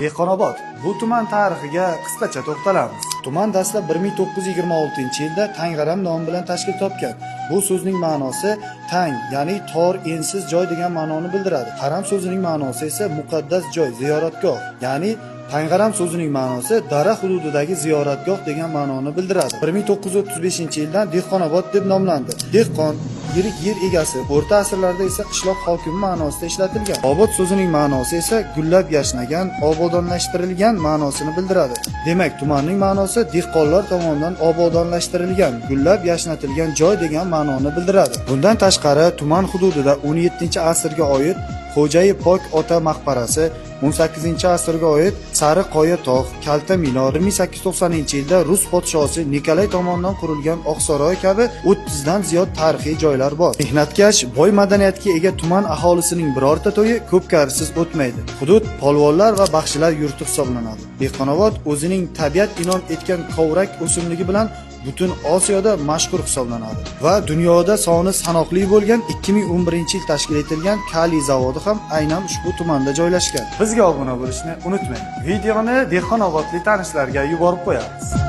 Dehqonobod bu tuman tarixiga qisqacha to'xtalamiz. Tuman dastlab 1926-yilda Tang'aram nomi bilan tashkil topgan. Bu so'zning ma'nosi tang, ya'ni tor, ensiz joy degan ma'noni bildiradi. Qaram so'zining ma'nosi esa muqaddas joy, ziyoratgoh, ya'ni Tang'aram so'zining ma'nosi dara hududidagi ziyoratgoh degan ma'noni bildiradi. 1935-yildan Dehqonobod deb nomlandi. Dehqon yirik yer egasi, o'rta asrlarda esa qishloq hokimi ma'nosida ishlatilgan. Obod so'zining ma'nosi esa gullab yashnagan, obodonlashtirilgan ma'nosini bildiradi. Demak, tumanning ma'nosi dehqonlar tomonidan obodonlashtirilgan, gullab yashnatilgan joy degan ma'noni bildiradi. Bundan tashqari, tuman hududida 17-asrga oid Xo'jayi Pok ota maqbarasi, 18-asrga oid Sari Qoya tog', Kalta minor, 1890-yilda Rus podshosi Nikolay tomonidan qurilgan Oqsaroy kabi 30 dan ziyod tarixiy joylar bor. Mehnatkash, boy madaniyatga ega tuman aholisining birorta to'yi ko'pkarisiz o'tmaydi. Hudud polvonlar va baxshilar yurti hisoblanadi. Dehqonobod o'zining tabiat inom etgan kovrak o'simligi bilan butun Osiyoda mashhur hisoblanadi va dunyoda soni sanoqli bo'lgan 2011-yil tashkil etilgan kaliy zavodi ham aynan ushbu tumanda joylashgan. Bizga obuna bo'lishni unutmang. Videoni Dehqonobodlik tanishlarga yuborib qo'yamiz.